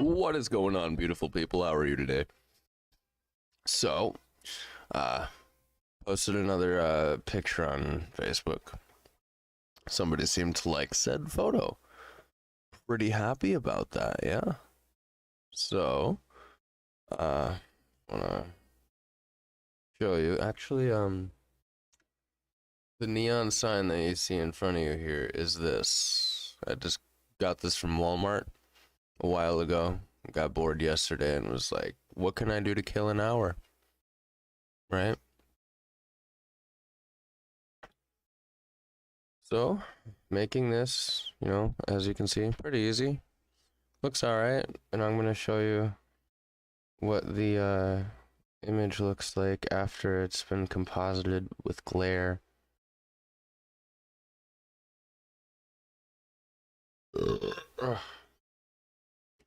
What is going on, beautiful people? How are you today? So, uh, posted another picture on Facebook. Somebody seemed to like said photo. Pretty happy about that, yeah. So, wanna show you. Actually, the neon sign that you see in front of you here is this. I just got this from Walmart a while ago. Got bored yesterday and was like, what can I do to kill an hour? Right? So, making this, as you can see, pretty easy. Looks alright, and I'm going to show you what the image looks like after it's been composited with glare.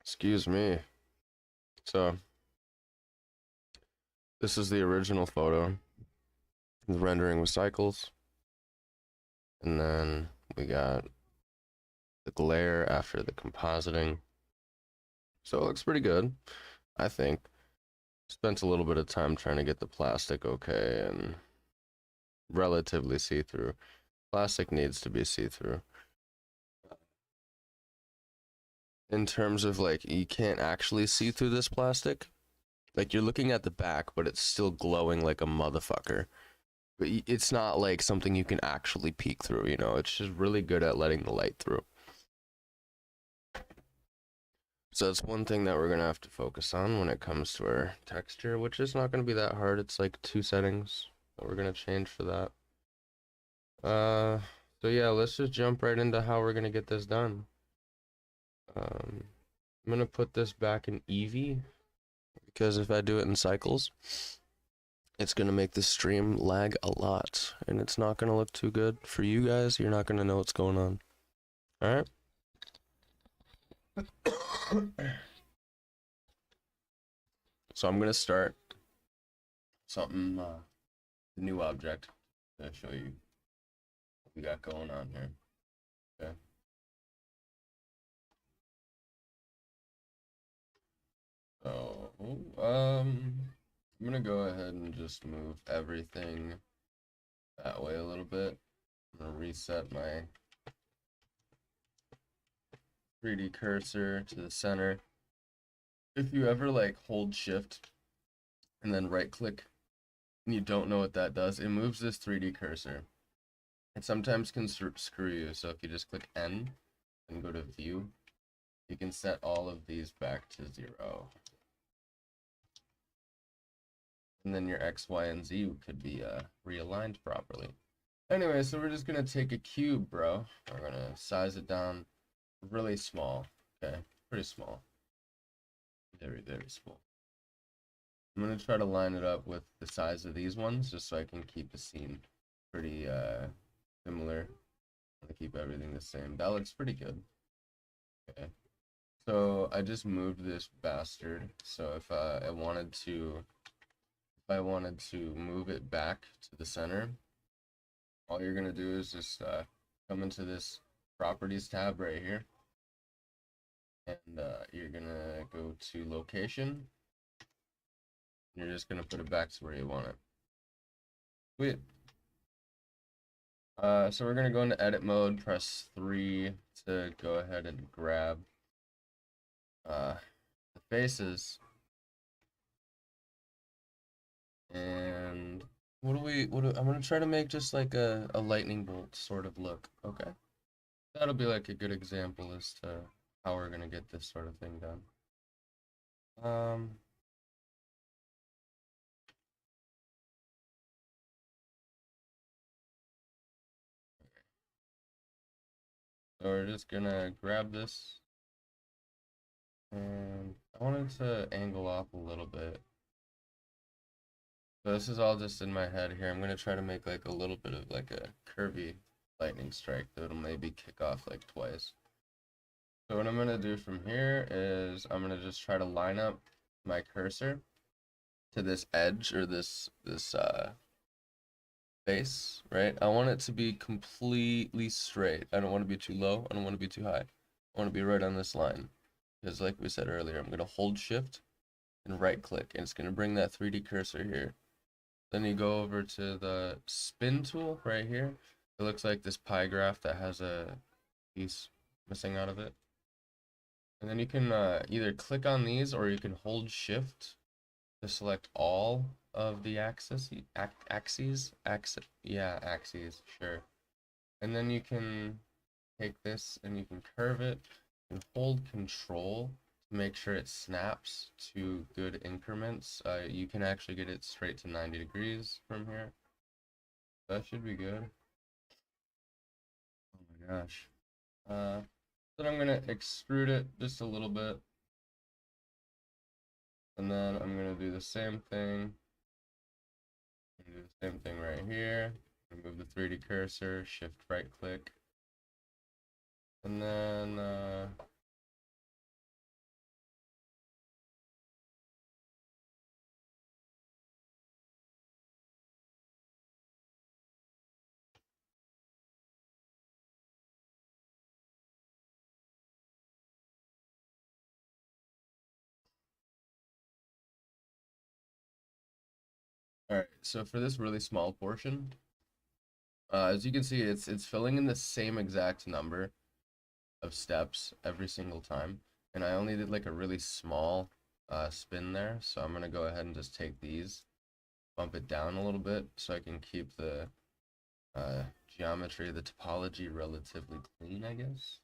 Excuse me. So, this is the original photo. The rendering with cycles. And then we got the glare after the compositing. So it looks pretty good, I think. Spent a little bit of time trying to get the plastic okay and relatively see-through. Plastic needs to be see-through. In terms of like, you can't actually see through this plastic. Like, you're looking at the back, but it's still glowing like a motherfucker. But it's not like something you can actually peek through, It's just really good at letting the light through. So that's one thing that we're going to have to focus on when it comes to our texture, which is not going to be that hard. It's like 2 settings that we're going to change for that. So yeah, let's just jump right into how we're going to get this done. I'm going to put this back in Eevee, because if I do it in cycles, it's going to make the stream lag a lot, and it's not going to look too good for you guys. You're not going to know what's going on. All right. So I'm going to start something, a new object to show you what we got going on here. Okay. So, I'm gonna go ahead and just move everything that way a little bit. I'm gonna reset my 3D cursor to the center. If you ever like hold shift and then right click and you don't know what that does, it moves this 3D cursor. It sometimes can screw you, so if you just click N and go to view, you can set all of these back to 0. And then your X, Y, and Z could be realigned properly. Anyway, so we're just gonna take a cube, bro. We're gonna size it down really small. Okay, pretty small. Very, very small. I'm gonna try to line it up with the size of these ones, just so I can keep the scene pretty similar. I'm gonna keep everything the same. That looks pretty good. Okay. So I just moved this bastard. So if I wanted to move it back to the center, all you're gonna do is just come into this properties tab right here, and you're gonna go to location. And you're just gonna put it back to where you want it. Sweet. So we're gonna go into edit mode, press 3 to go ahead and grab the faces. And I'm gonna try to make just like a lightning bolt sort of look. Okay. That'll be like a good example as to how we're gonna get this sort of thing done. So we're just gonna grab this, and I wanted to angle off a little bit. So this is all just in my head here. I'm gonna try to make like a little bit of like a curvy lightning strike that'll maybe kick off like twice. So what I'm gonna do from here is I'm gonna just try to line up my cursor to this edge, or this face, right? I want it to be completely straight. I don't want to be too low. I don't want to be too high. I want to be right on this line. because like we said earlier, I'm gonna hold shift and right click, and it's gonna bring that 3D cursor here. Then you go over to the spin tool right here. It looks like this pie graph that has a piece missing out of it. And then you can either click on these or you can hold shift to select all of the axes, axes, sure. And then you can take this and you can curve it and hold control to make sure it snaps to good increments. You can actually get it straight to 90 degrees from here. That should be good. Oh my gosh. Then I'm gonna extrude it just a little bit. And then I'm gonna do the same thing. Do the same thing right here. Move the 3D cursor, shift right click. And then all right, so for this really small portion, as you can see, it's filling in the same exact number of steps every single time, and I only did like a really small spin there, so I'm gonna go ahead and just take these, bump it down a little bit so I can keep the geometry, the topology relatively clean, I guess.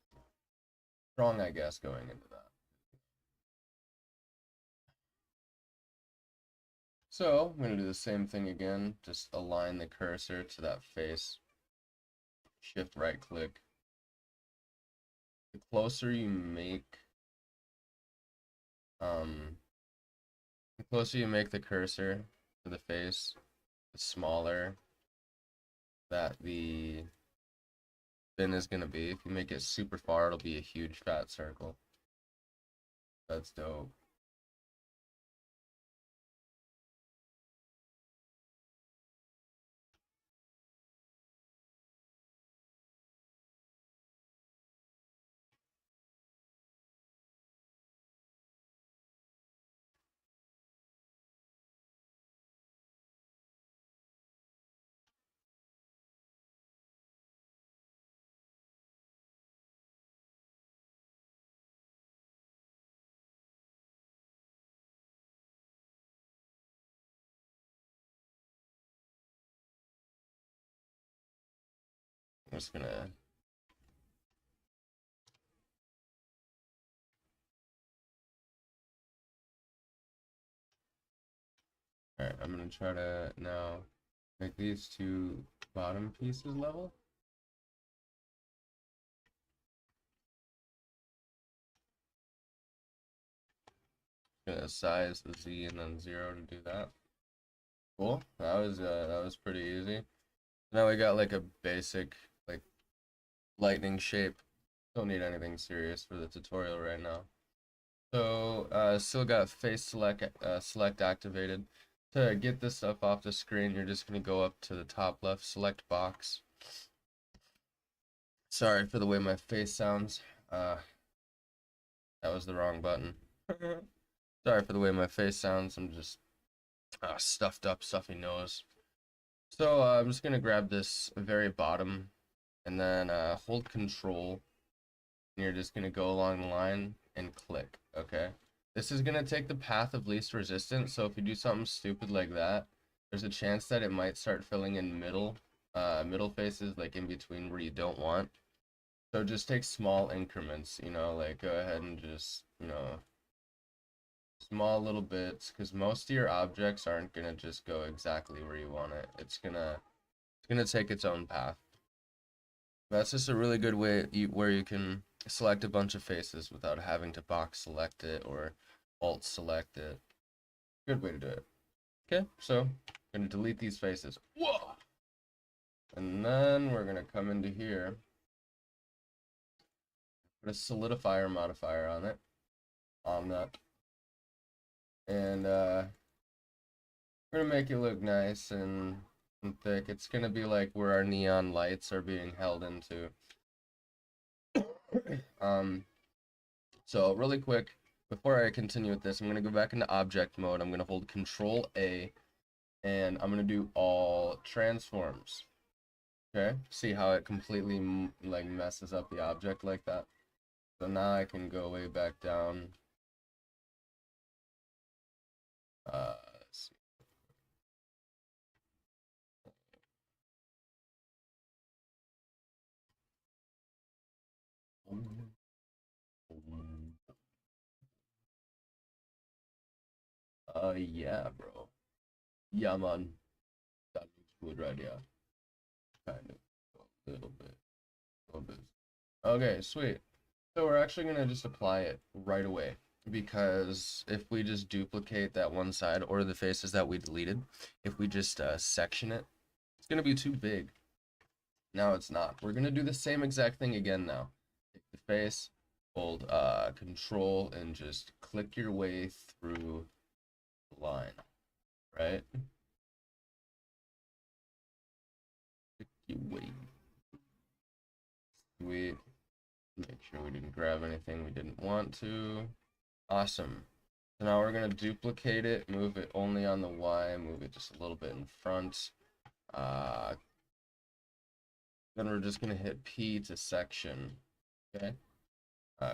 Strong, I guess, going into that. So I'm gonna do the same thing again, just align the cursor to that face, shift right click. The closer you make the closer you make the cursor to the face, the smaller that the spin is gonna be. If you make it super far, it'll be a huge fat circle. That's dope. I'm just gonna Alright, I'm gonna try to now make these two bottom pieces level. Gonna size the Z and then 0 to do that. Cool. That was pretty easy. Now we got like a basic like lightning shape. Don't need anything serious for the tutorial right now. So still got face select activated. To get this stuff off the screen, you're just gonna go up to the top left, select box. Sorry for the way my face sounds. That was the wrong button. Sorry for the way my face sounds. I'm just stuffed up, stuffy nose. So I'm just gonna grab this very bottom, and then hold Control. And you're just gonna go along the line and click. Okay. This is gonna take the path of least resistance. So if you do something stupid like that, there's a chance that it might start filling in middle faces, like in between where you don't want. So just take small increments. You know, like go ahead and just small little bits, because most of your objects aren't gonna just go exactly where you want it. It's gonna take its own path. That's just a really good way where you can select a bunch of faces without having to box select it or alt select it. Good way to do it. Okay, so I'm gonna delete these faces. Whoa! And then we're gonna come into here, put a solidifier modifier on it, on that, and we're gonna make it look nice and thick. It's gonna be like where our neon lights are being held into. So really quick, before I continue with this, I'm going to go back into object mode. I'm going to hold Control A, and I'm going to do all transforms. Okay, see how it completely like messes up the object like that. So now I can go way back down. Let's see. Yeah, bro. Yeah, man. That looks good right here. Kind of. A little bit. A little bit. Okay, sweet. So we're actually gonna just apply it right away, because if we just duplicate that one side or the faces that we deleted, if we just section it, it's gonna be too big. Now it's not. We're gonna do the same exact thing again now. Take the face, hold Control, and just click your way through the line, right? Click your way. Sweet. Make sure we didn't grab anything we didn't want to. Awesome. So now we're going to duplicate it, move it only on the Y, move it just a little bit in front. Then we're just going to hit P to section. Okay.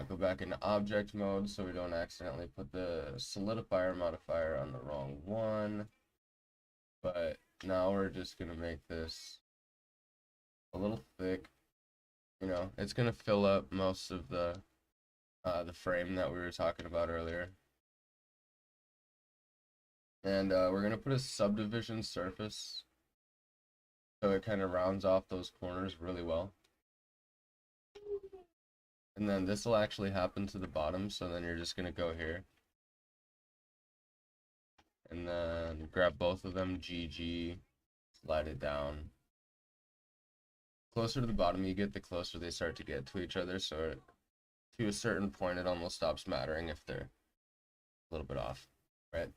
Go back into object mode so we don't accidentally put the solidifier modifier on the wrong one. But now we're just going to make this a little thick. You know, it's going to fill up most of the frame that we were talking about earlier. And we're going to put a subdivision surface so it kind of rounds off those corners really well. And then this will actually happen to the bottom, so then you're just going to go here. And then grab both of them, GG, slide it down. Closer to the bottom you get, the closer they start to get to each other, so to a certain point it almost stops mattering if they're a little bit off, right?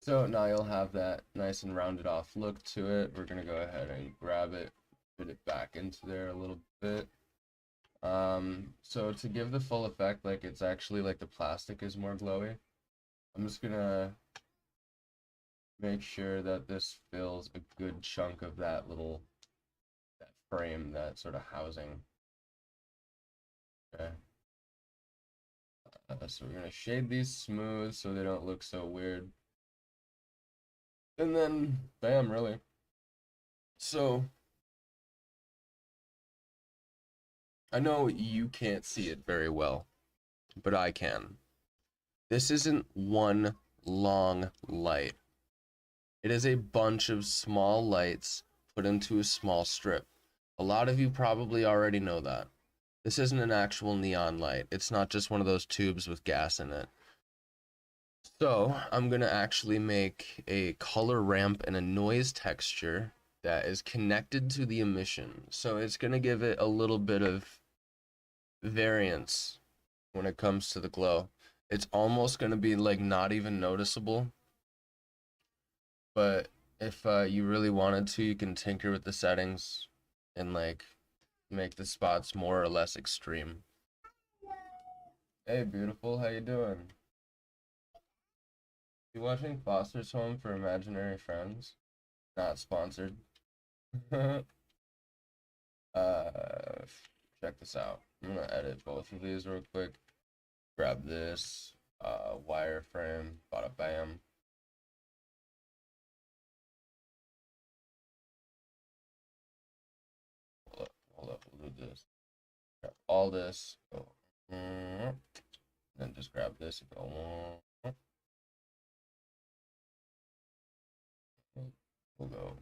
So now you'll have that nice and rounded off look to it. We're going to go ahead and grab it, fit it back into there a little bit. So to give the full effect, like it's actually like the plastic is more glowy, I'm just gonna make sure that this fills a good chunk of that frame, that sort of housing. Okay. So we're gonna shade these smooth so they don't look so weird. And then, bam, really. So, I know you can't see it very well, but I can. This isn't one long light. It is a bunch of small lights put into a small strip. A lot of you probably already know that. This isn't an actual neon light. It's not just one of those tubes with gas in it. So I'm gonna actually make a color ramp and a noise texture that is connected to the emission. So it's gonna give it a little bit of variance when it comes to the glow. It's almost gonna be like not even noticeable. But if you really wanted to, you can tinker with the settings and like make the spots more or less extreme. Hey, beautiful, how you doing? You watching Foster's Home for Imaginary Friends? Not sponsored. Check this out. I'm gonna edit both of these real quick. Grab this wireframe. Bada bam. Hold up. We'll do this. Grab all this. Go. Then just grab this and go. We'll go.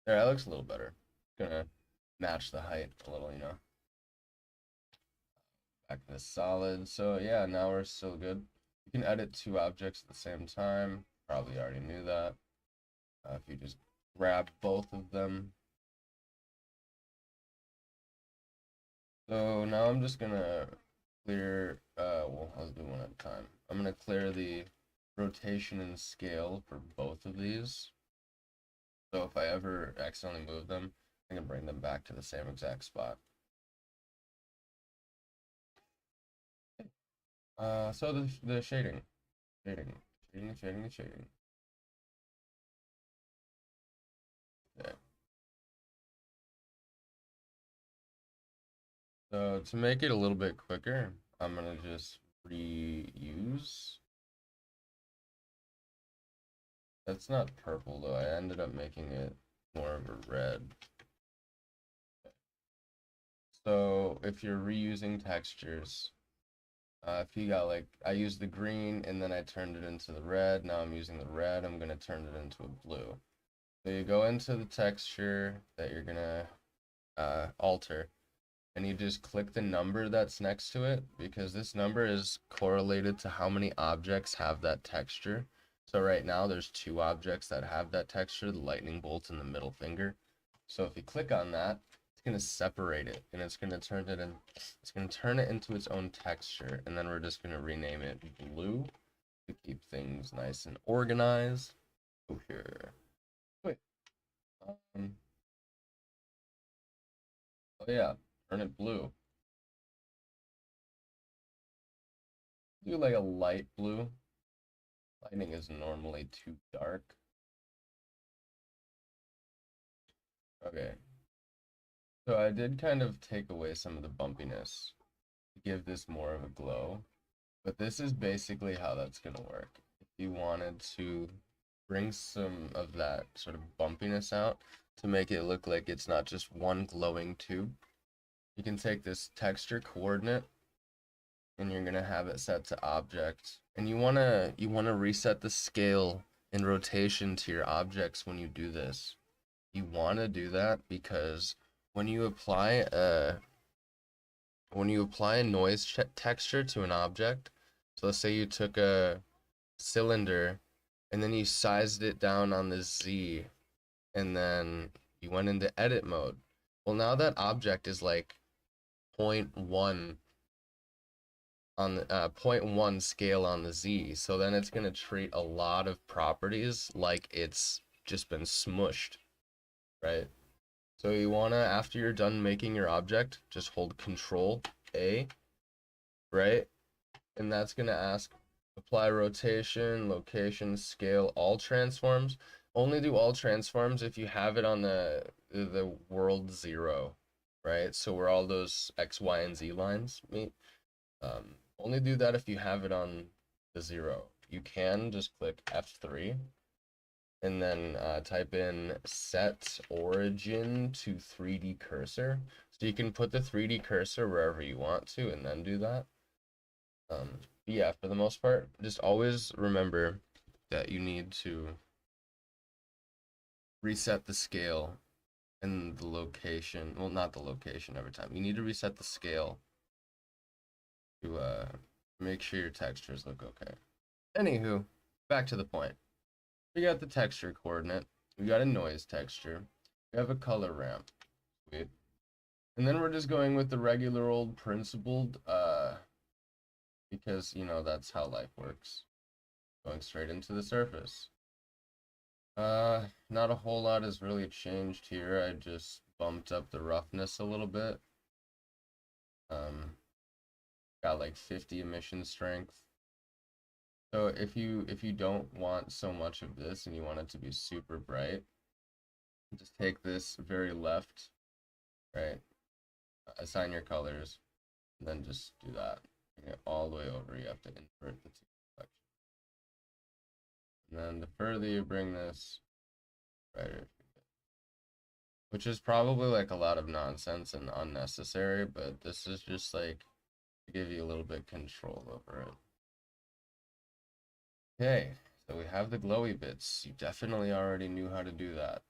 There, that looks a little better. Gonna match the height a little, you know. Back to the solid. So yeah, now we're still good. You can edit two objects at the same time. Probably already knew that. If you just grab both of them, So now I'm just gonna clear, well, I'll do one at a time. I'm gonna clear the rotation and scale for both of these. So if I ever accidentally move them, I can bring them back to the same exact spot. So the shading. Shading. Okay. So to make it a little bit quicker, I'm gonna just reuse. That's not purple though. I ended up making it more of a red. So if you're reusing textures, if you got like, I used the green and then I turned it into the red. Now I'm using the red. I'm gonna turn it into a blue. So you go into the texture that you're gonna alter, and you just click the number that's next to it, because this number is correlated to how many objects have that texture. So right now there's 2 objects that have that texture, the lightning bolt and the middle finger. So if you click on that, it's gonna separate it, and it's gonna turn it into its own texture, and then we're just gonna rename it blue to keep things nice and organized. Oh, here. Wait. Um, oh yeah, turn it blue. Do like a light blue. Lightning is normally too dark. Okay. So I did kind of take away some of the bumpiness to give this more of a glow. But this is basically how that's going to work. If you wanted to bring some of that sort of bumpiness out to make it look like it's not just one glowing tube, you can take this texture coordinate and you're going to have it set to object. And you want to reset the scale and rotation to your objects when you do this. You want to do that because when you apply a noise texture to an object, so let's say you took a cylinder and then you sized it down on the Z and then you went into edit mode. Well, now that object is like 0.1 on the 0.1 scale on the Z, so then it's going to treat a lot of properties like it's just been smushed, right? So you wanna, after you're done making your object, just hold Control A, right? And that's gonna ask apply rotation, location, scale, all transforms. Only do all transforms if you have it on the world 0, right? So where all those X, Y, and Z lines meet. Only do that if you have it on the 0. You can just click F3 and then type in set origin to 3D cursor. So you can put the 3D cursor wherever you want to and then do that. Yeah, for the most part, just always remember that you need to reset the scale and the location. Well, not the location every time. You need to reset the scale to make sure your textures look okay. Anywho, back to the point. We got the texture coordinate. We got a noise texture. We have a color ramp. Sweet. And then we're just going with the regular old principled, because, you know, that's how life works. Going straight into the surface. Not a whole lot has really changed here. I just bumped up the roughness a little bit. Got like 50 emission strength. So if you don't want so much of this and you want it to be super bright, just take this very left, right? Assign your colors, and then just do that. Bring it all the way over. You have to invert the two selections. And then the further you bring this, brighter. Which is probably like a lot of nonsense and unnecessary, but this is just like to give you a little bit control over it. Okay, so we have the glowy bits. You definitely already knew how to do that.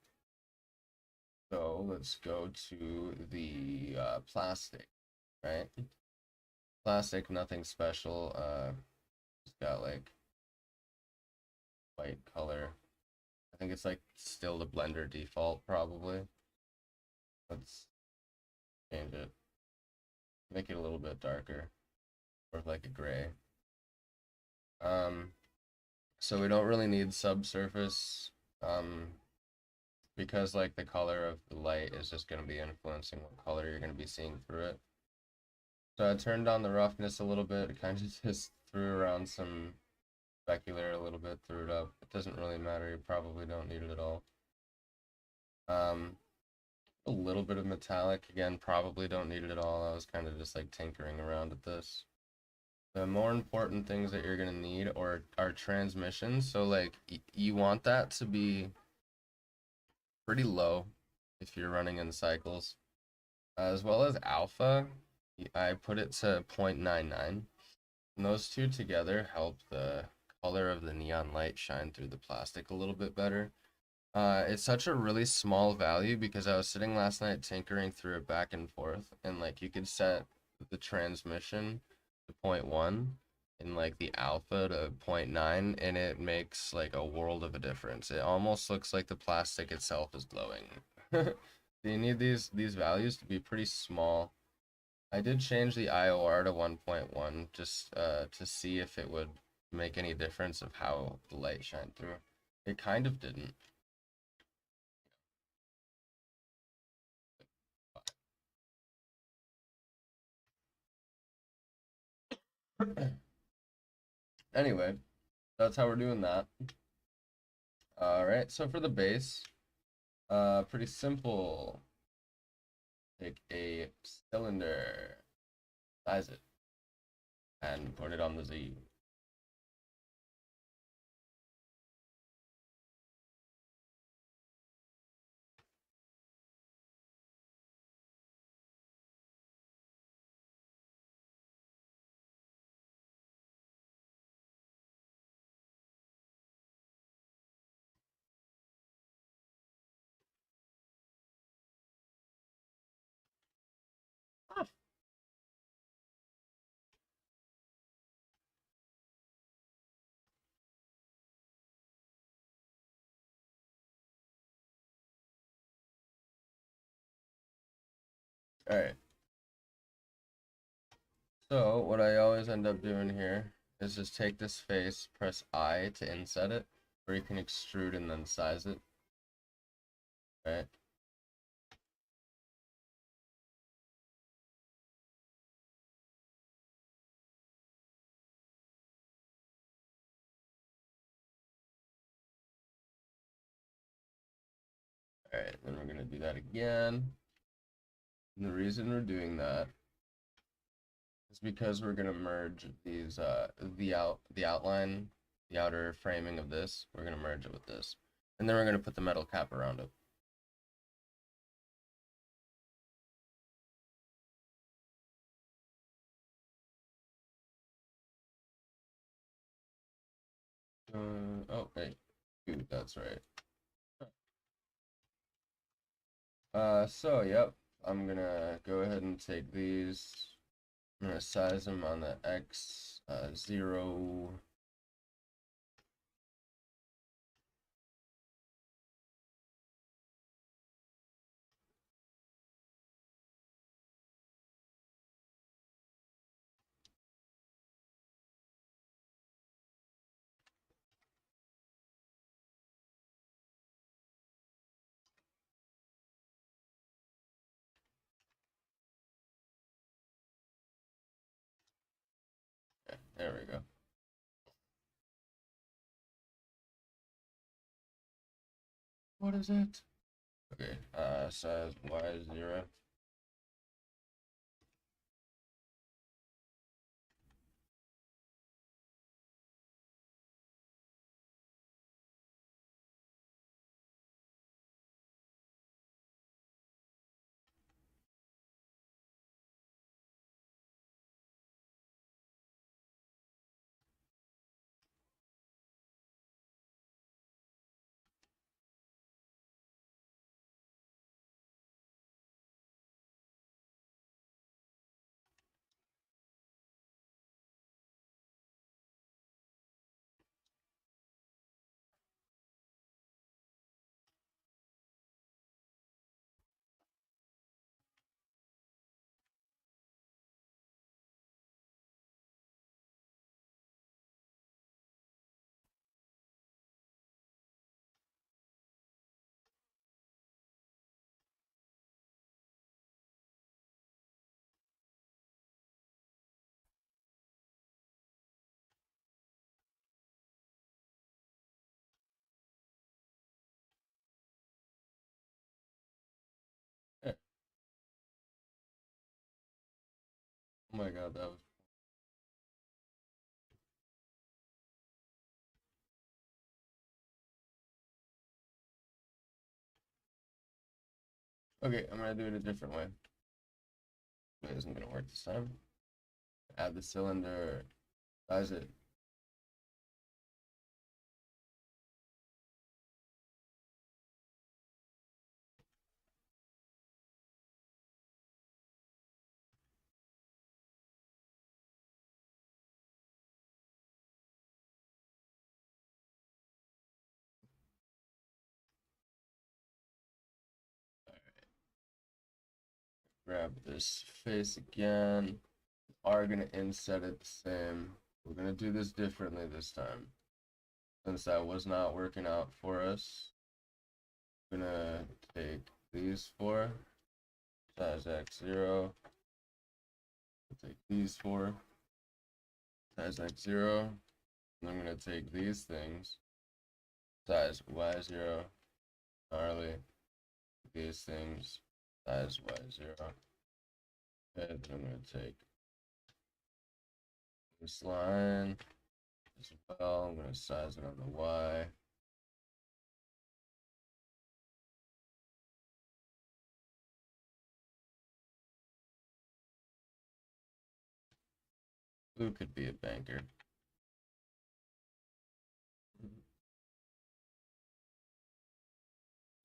So let's go to the plastic, right? Plastic, nothing special. It's got like white color. I think it's like still the Blender default probably. Let's change it. make it a little bit darker, or like a gray. Um, so we don't really need subsurface, because like the color of the light is just going to be influencing what color you're going to be seeing through it. So I turned down the roughness a little bit, kind of just threw around some specular a little bit, threw it up. It doesn't really matter, you probably don't need it at all. A little bit of metallic, again, probably don't need it at all. I was kind of just like tinkering around at this. The more important things that you're gonna need are transmissions. So like you want that to be pretty low if you're running in cycles, as well as alpha. I put it to 0.99, and those two together help the color of the neon light shine through the plastic a little bit better. It's such a really small value because I was sitting last night tinkering through it back and forth, and like you could set the transmission to 0.1 and like the alpha to 0.9, and it makes like a world of a difference. It almost looks like the plastic itself is glowing. You need these values to be pretty small. I did change the IOR to 1.1 just to see if it would make any difference of how the light shined through. It kind of didn't. Anyway, that's how we're doing that. All right, so for the base, pretty simple. Take a cylinder, size it, and put it on the Z. All right. So what I always end up doing here is just take this face, press I to inset it, or you can extrude and then size it. Right. All right, then we're gonna do that again. And the reason we're doing that is because we're gonna merge these the outline, the outer framing of this, we're gonna merge it with this. And then we're gonna put the metal cap around it. Oh, hey, dude, that's right. So yep, I'm gonna go ahead and take these. I'm gonna size them on the X 0. Okay, there we go. What is it? Okay, size Y0. my god, that was. Okay, I'm gonna do it a different way. It isn't gonna work this time. Add the cylinder, size it. Grab this face again. Are gonna inset it the same. We're gonna do this differently this time. Since that was not working out for us, I'm gonna take these four, size X0. Take these four, size X0. And I'm gonna take these things, size Y0, gnarly. These things, size Y0. And then I'm gonna take this line as well. I'm gonna size it on the Y. Blue could be a banker.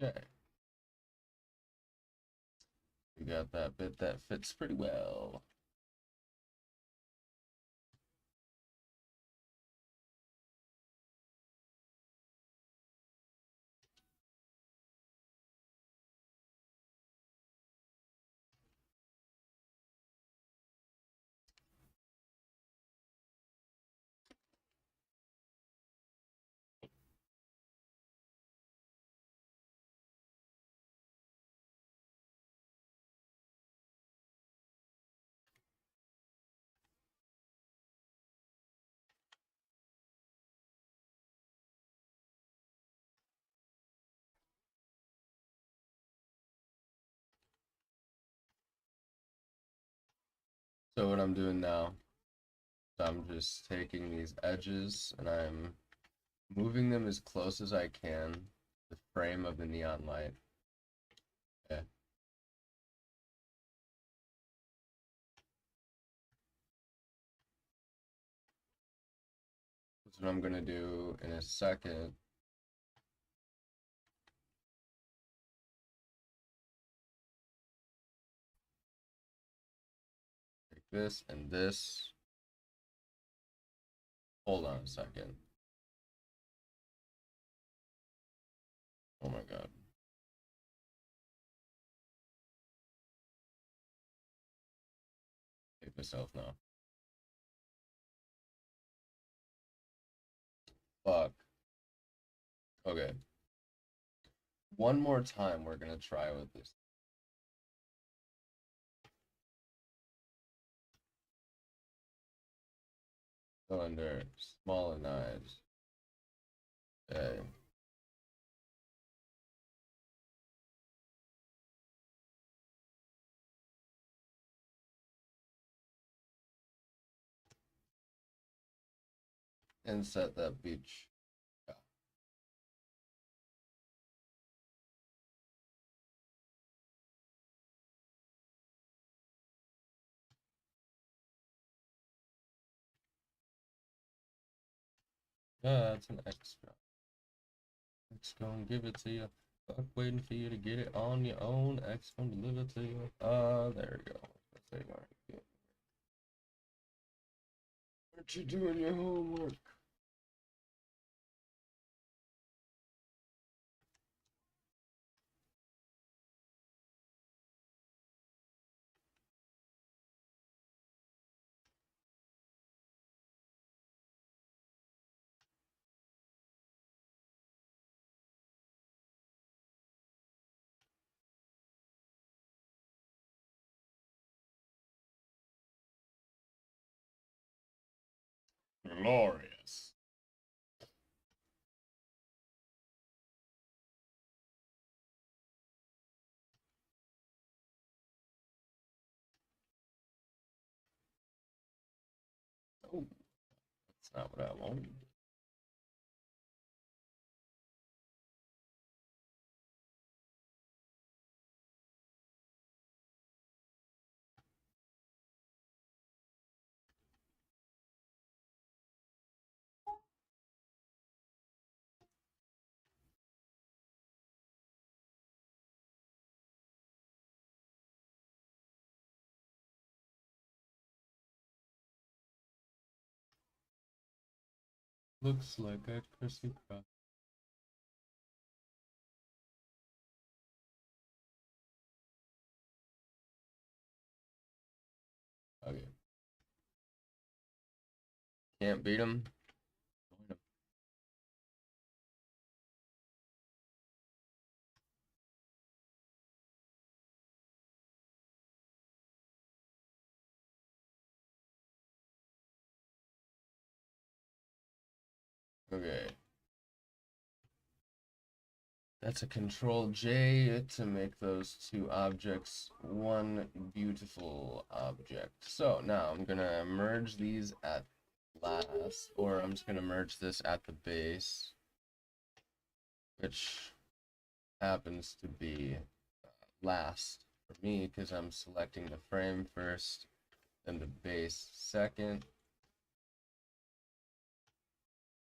Okay. We got that bit that fits pretty well. So what I'm doing now, I'm just taking these edges and I'm moving them as close as I can to the frame of the neon light. Okay. That's what I'm gonna do in a second. Take this and this. Hold on a second. Oh my god. Hate myself now. Fuck. Okay. One more time we're gonna try with this. Cylinder, smaller knives. Okay. And set that beach. Yeah. Yeah, that's an extra. X gonna give it to you. Fuck waiting for you to get it on your own. X gonna deliver to you. There we go. Aren't you doing your homework? Glorious. Oh, that's not what I wanted. Looks like a crissy cross. Okay. Can't beat him. Okay. That's a Control J to make those two objects one beautiful object. So now I'm gonna merge these at last, or I'm just gonna merge this at the base, which happens to be last for me because I'm selecting the frame first, then the base second.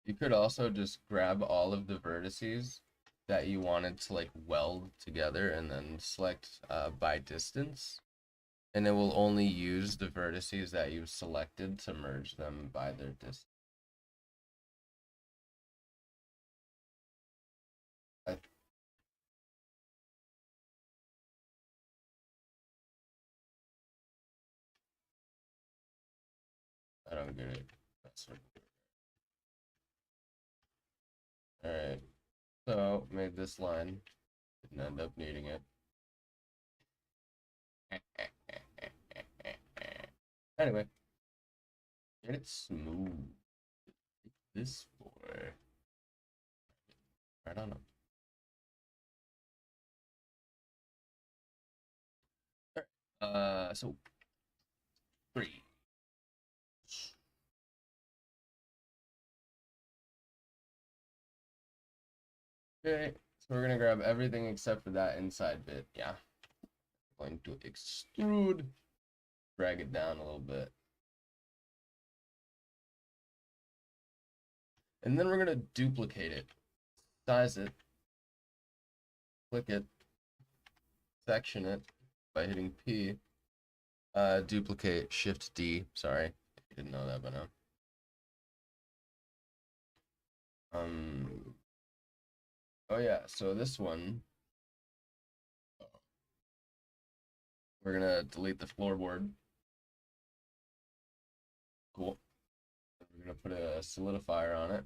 You could also just grab all of the vertices that you wanted to like weld together and then select by distance, and it will only use the vertices that you've selected to merge them by their distance. I don't get it. That's all right. So made this line. Didn't end up needing it. Anyway, get it smooth. This for right on up. So 3. Okay, so we're gonna grab everything except for that inside bit. Yeah, going to extrude, drag it down a little bit, and then we're gonna duplicate it, size it, click it, section it by hitting P. Duplicate, Shift D. Sorry, if you didn't know that by now. Oh yeah, so this one, we're gonna delete the floorboard. Cool. We're gonna put a solidifier on it.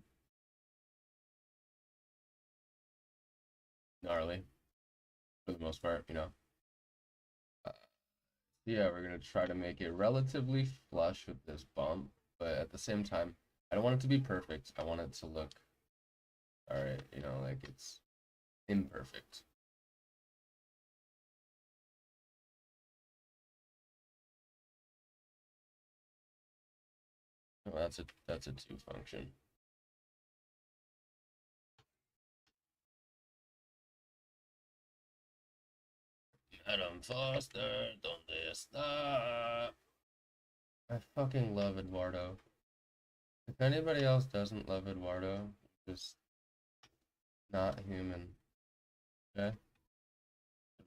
Gnarly, for the most part, you know. Yeah, we're gonna try to make it relatively flush with this bump, but at the same time, I don't want it to be perfect. I want it to look, all right, you know, like it's imperfect. Oh, that's a 2 function. Adam Foster, ¿dónde está? I fucking love Eduardo. If anybody else doesn't love Eduardo, just not human. Okay?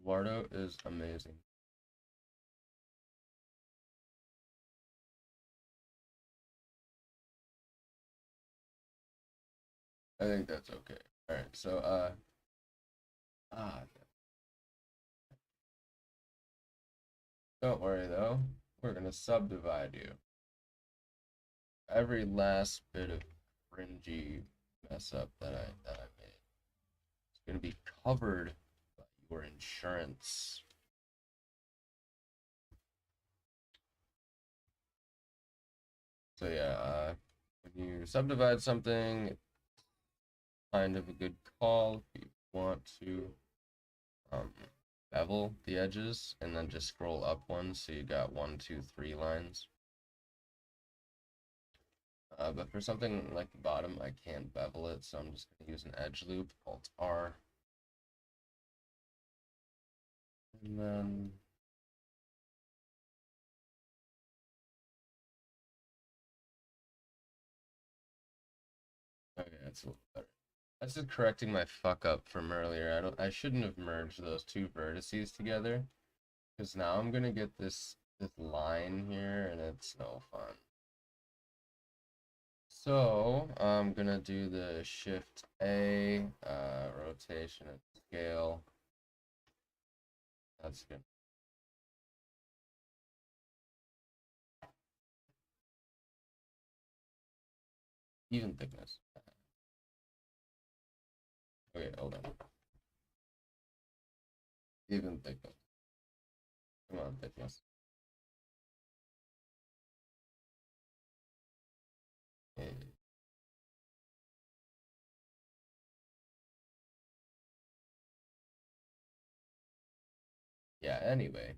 Eduardo is amazing. I think that's okay. Alright, so don't worry though. We're gonna subdivide you. Every last bit of cringy mess up that I made is gonna be covered by your insurance. So yeah, when you subdivide something, it's kind of a good call if you want to bevel the edges and then just scroll up one so you got 1, 2, 3 lines. But for something like the bottom, I can't bevel it, so I'm just going to use an edge loop, Alt R. And then okay, that's a little better. That's just correcting my fuck up from earlier. I shouldn't have merged those two vertices together, because now I'm gonna get this line here, and it's no fun. So I'm gonna do the Shift A, rotation and scale. That's good. Even thickness. Okay, hold on. Even thickness. Come on, thickness. Yeah, anyway.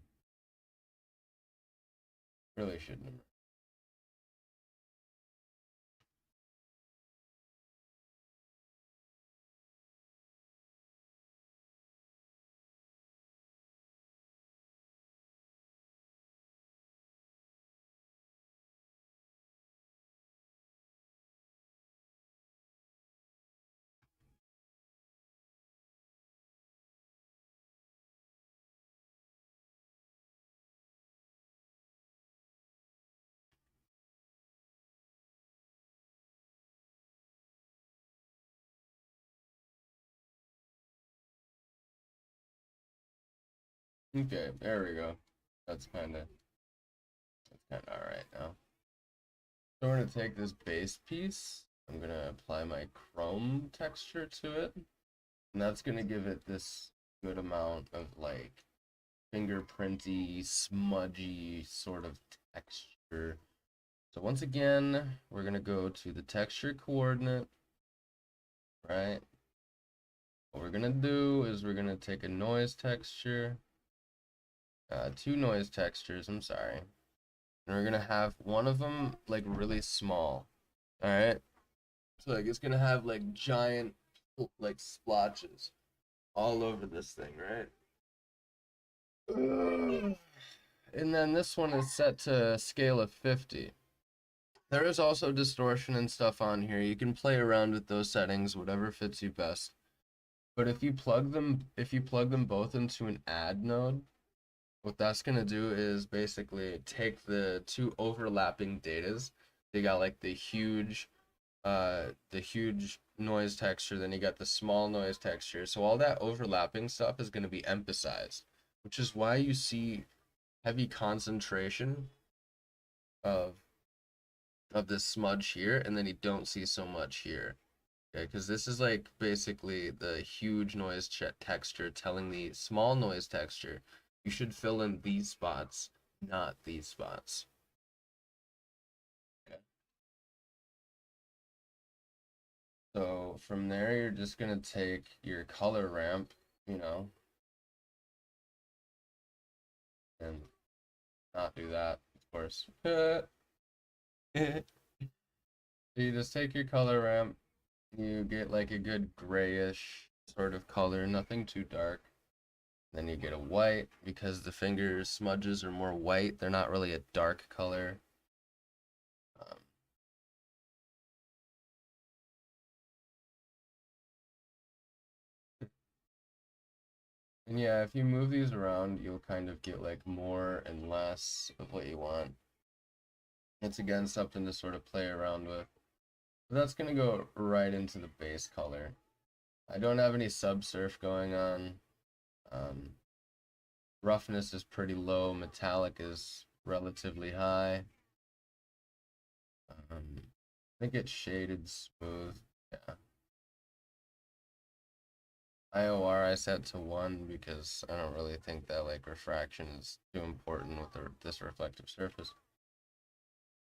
Really shouldn't have. Okay, there we go. That's kind of all right now. So we're gonna take this base piece. I'm gonna apply my chrome texture to it, and that's gonna give it this good amount of like fingerprinty, smudgy sort of texture. So once again, we're gonna go to the texture coordinate, right? What we're gonna do is we're gonna take a noise texture, two noise textures, I'm sorry. And we're gonna have one of them like really small, all right? So like it's gonna have like giant like splotches all over this thing, right? And then this one is set to a scale of 50. There is also distortion and stuff on here. You can play around with those settings, whatever fits you best. But if you plug them both into an add node, what that's gonna do is basically take the two overlapping datas. They got like the huge noise texture, then you got the small noise texture. So all that overlapping stuff is gonna be emphasized, which is why you see heavy concentration of this smudge here, and then you don't see so much here. Okay, because this is like basically the huge noise texture telling the small noise texture you should fill in these spots, not these spots. Okay. So from there, you're just gonna take your color ramp, you know, and not do that, of course. You just take your color ramp, you get like a good grayish sort of color, nothing too dark. Then you get a white because the finger smudges are more white. They're not really a dark color. Um, and yeah, if you move these around, you'll kind of get like more and less of what you want. It's again something to sort of play around with. But that's gonna go right into the base color. I don't have any subsurf going on. Um, roughness is pretty low. Metallic is relatively high. I think it's shaded smooth. Yeah. IOR I set to 1 because I don't really think that like refraction is too important with this reflective surface.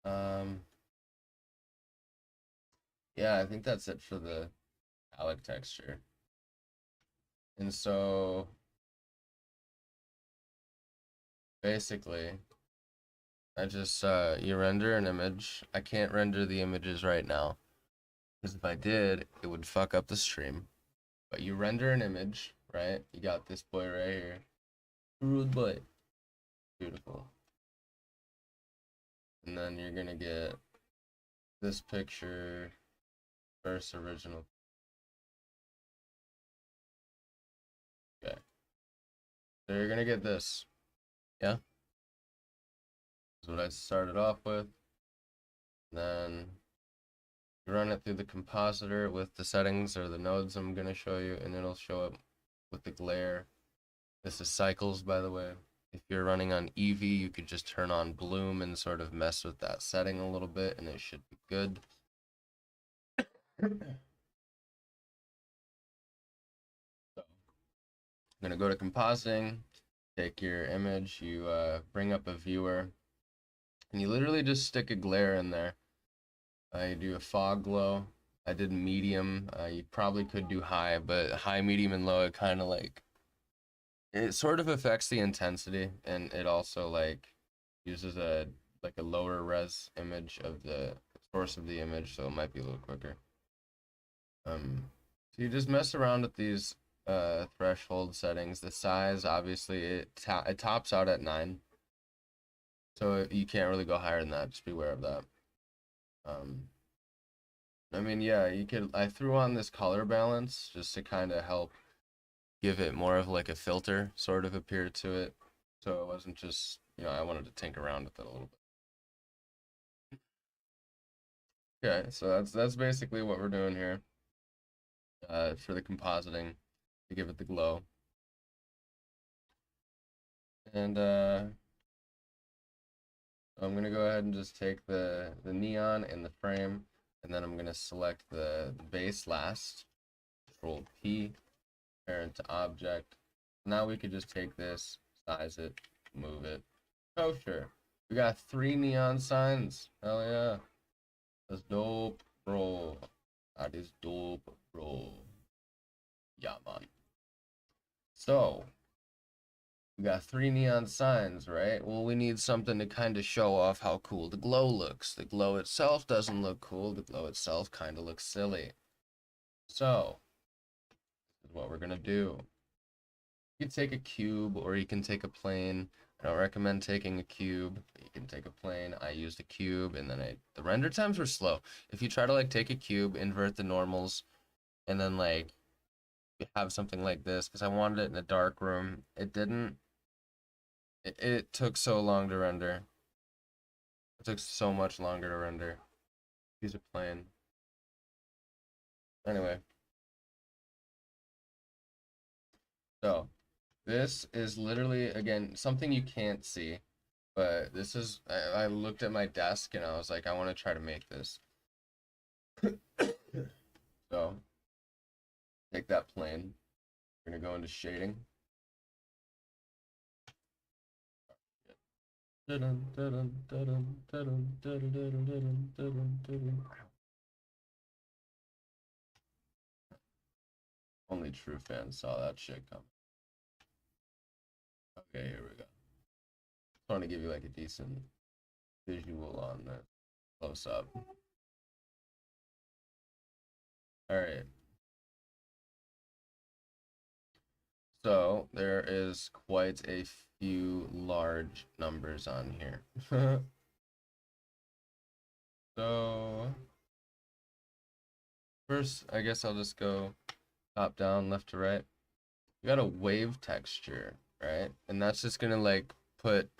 Um, yeah, I think that's it for the metallic texture. And so basically I just you render an image. I can't render the images right now because if I did, it would fuck up the stream. But you render an image, right? You got this boy right here. Rude boy. Beautiful. And then you're gonna get this picture, first original. Okay. So you're gonna get this. Yeah? That's what I started off with. Then you run it through the compositor with the settings or the nodes I'm gonna show you, and it'll show up with the glare. This is cycles, by the way. If you're running on Eevee, you could just turn on bloom and sort of mess with that setting a little bit, and it should be good. So, I'm gonna go to compositing, take your image, you bring up a viewer, and you literally just stick a glare in there. You do a fog glow. I did medium. You probably could do high, but high, medium, and low, it kind of like, it sort of affects the intensity, and it also like uses a lower res image of the source of the image, so it might be a little quicker. So you just mess around with these threshold settings. The size, obviously, it tops out at 9, so you can't really go higher than that. Just beware of that. I mean, yeah, you could. I threw on this color balance just to kind of help give it more of like a filter sort of appear to it, so it wasn't just, I wanted to tinker around with it a little bit. Okay, so that's basically what we're doing here for the compositing to give it the glow. And I'm gonna go ahead and just take the neon and the frame, and then I'm gonna select the base last. Control P, parent to object. Now we could just take this, size it, move it. Oh sure, we got 3 neon signs. Hell yeah, that's dope, bro. That is dope, bro. Yeah, man. So we got 3 neon signs, right? Well, we need something to kind of show off how cool the glow looks. The glow itself doesn't look cool. The glow itself kind of looks silly. So, this is what we're gonna do. You can take a cube or you can take a plane. I don't recommend taking a cube. You can take a plane. I used a cube, and then the render times were slow. If you try to like take a cube, invert the normals, and then like have something like this, because I wanted it in a dark room, it didn't. It took so long to render. It took so much longer to render. Use a plane. Anyway, so this is literally, again, something you can't see, but this is, I looked at my desk and I was like, I want to try to make this. So take that plane. We're gonna go into shading. Only true fans saw that shit come. Okay, here we go. I want to give you like a decent visual on that close up. All right. So there is quite a few large numbers on here. So first, I guess I'll just go top down, left to right. We got a wave texture, right? And that's just gonna like put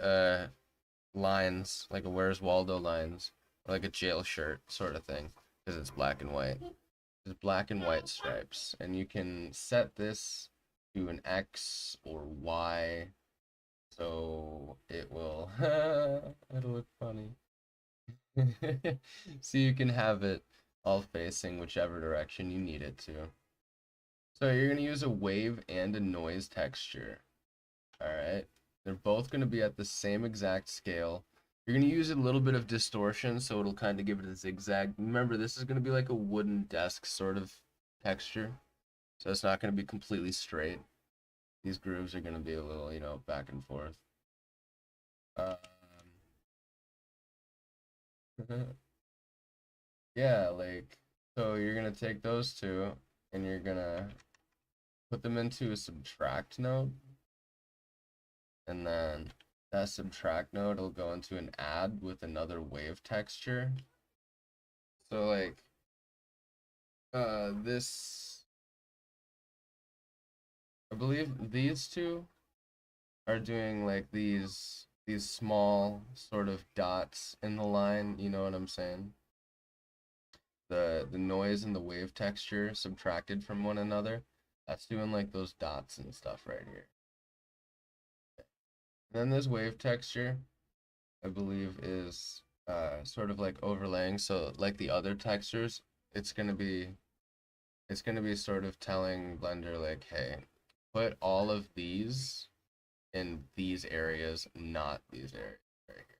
lines, like a Where's Waldo lines, or like a jail shirt sort of thing, because it's black and white. It's black and white stripes, and you can set this to an X or Y, so it will it'll look funny. So you can have it all facing whichever direction you need it to. So you're gonna use a wave and a noise texture. Alright. They're both gonna be at the same exact scale. You're gonna use a little bit of distortion, so it'll kind of give it a zigzag. Remember, this is gonna be like a wooden desk sort of texture. So it's not gonna be completely straight. These grooves are gonna be a little, back and forth. Um, Yeah, like, so you're gonna take those two and you're gonna put them into a subtract node, and then that subtract node will go into an add with another wave texture. So like this, I believe these two are doing like these small sort of dots in the line, you know what I'm saying? The noise and the wave texture subtracted from one another, that's doing like those dots and stuff right here. And then this wave texture, I believe, is sort of like overlaying. So like the other textures, it's gonna be sort of telling Blender like, hey, put all of these in these areas, not these areas right here.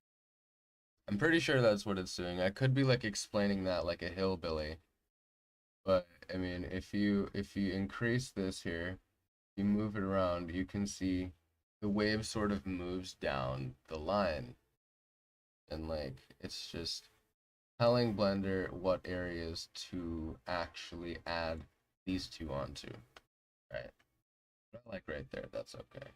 I'm pretty sure that's what it's doing. I could be like explaining that like a hillbilly, but I mean, if you increase this here, you move it around, you can see the wave sort of moves down the line, and like it's just telling Blender what areas to actually add these two onto, right? Like right there, that's okay.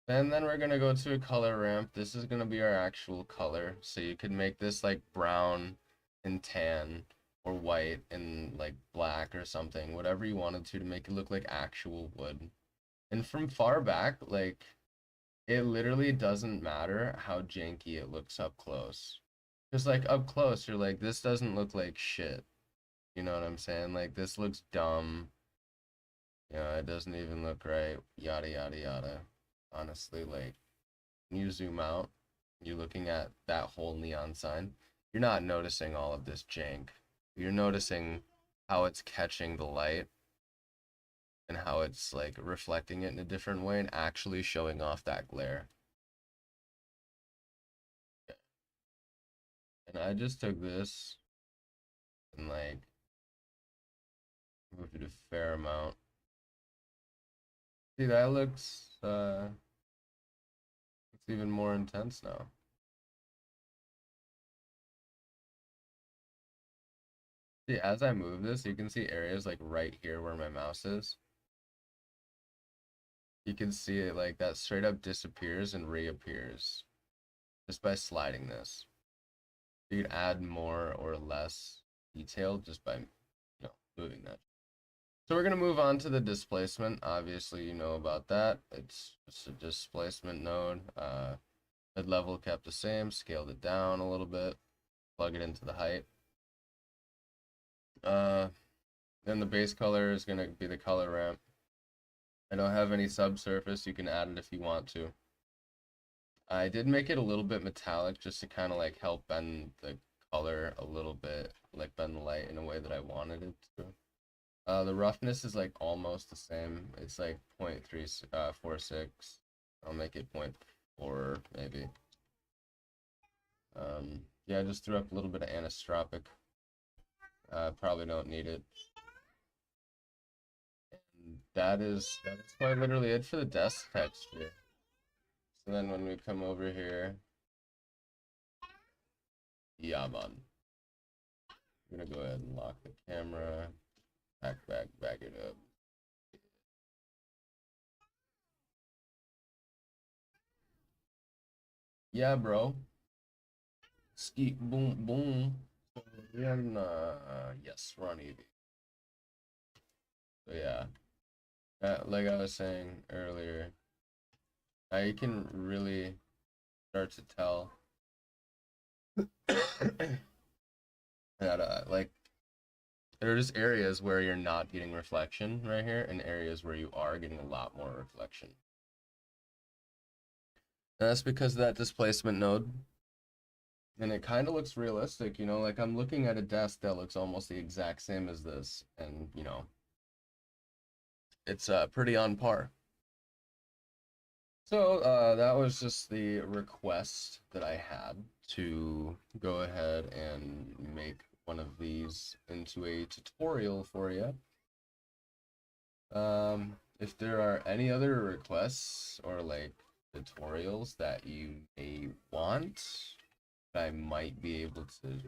And then we're gonna go to a color ramp. This is gonna be our actual color. So you could make this like brown and tan, or white and like black or something, whatever you wanted to make it look like actual wood. And from far back, like it literally doesn't matter how janky it looks up close. Because like up close, you're like, this doesn't look like shit. You know what I'm saying? Like this looks dumb. You know, it doesn't even look right. Yada yada yada. Honestly, like when you zoom out, you're looking at that whole neon sign, you're not noticing all of this jank. You're noticing how it's catching the light and how it's like reflecting it in a different way and actually showing off that glare. And I just took this and like moved it a fair amount. See, that looks it's even more intense now. See, as I move this, you can see areas like right here where my mouse is. You can see it like that straight up disappears and reappears just by sliding this. You can add more or less detail just by, moving that. So we're gonna move on to the displacement. Obviously, you know about that. It's just a displacement node. Mid level kept the same, scaled it down a little bit, plug it into the height. Then the base color is gonna be the color ramp. I don't have any subsurface. You can add it if you want to. I did make it a little bit metallic just to kind of like help bend the color a little bit, like bend the light in a way that I wanted it to. The roughness is like almost the same. It's like 0.346. I'll make it 0.4 maybe. Yeah, I just threw up a little bit of anisotropic. Probably don't need it. And that is quite literally it for the desk texture. So then when we come over here, yeah, man. I'm gonna go ahead and lock the camera. Back it up. Yeah, bro. Ski boom boom. Yeah, yes, we're on EV. So yeah, like I was saying earlier, you can really start to tell that like there are just areas where you're not getting reflection right here, and areas where you are getting a lot more reflection. And that's because of that displacement node. And it kind of looks realistic, you know, like I'm looking at a desk that looks almost the exact same as this, and it's pretty on par. So that was just the request that I had to go ahead and make one of these into a tutorial for you. If there are any other requests or like tutorials that you may want, that I might be able to,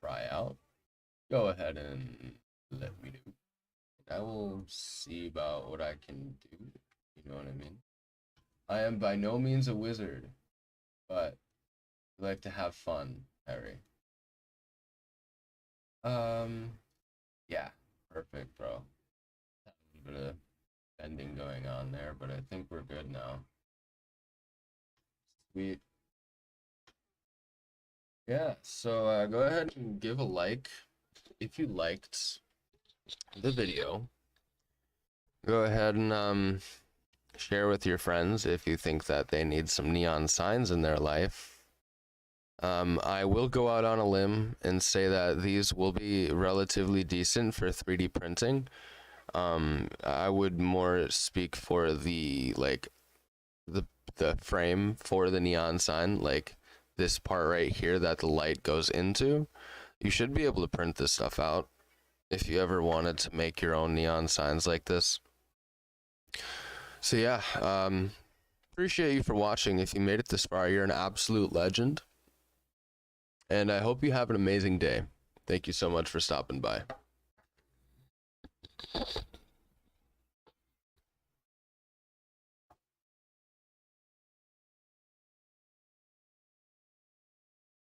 try out, go ahead and let me know. I will see about what I can do. You know what I mean? I am by no means a wizard, but I like to have fun, Harry. Yeah, perfect, bro. A little bit of bending going on there, but I think we're good now. Sweet. Yeah, so go ahead and give a like if you liked the video. Go ahead and share with your friends if you think that they need some neon signs in their life. I will go out on a limb and say that these will be relatively decent for 3D printing. I would more speak for the the frame for the neon sign, like this part right here that the light goes into. You should be able to print this stuff out if you ever wanted to make your own neon signs like this. So yeah, appreciate you for watching. If you made it this far, you're an absolute legend. And I hope you have an amazing day. Thank you so much for stopping by.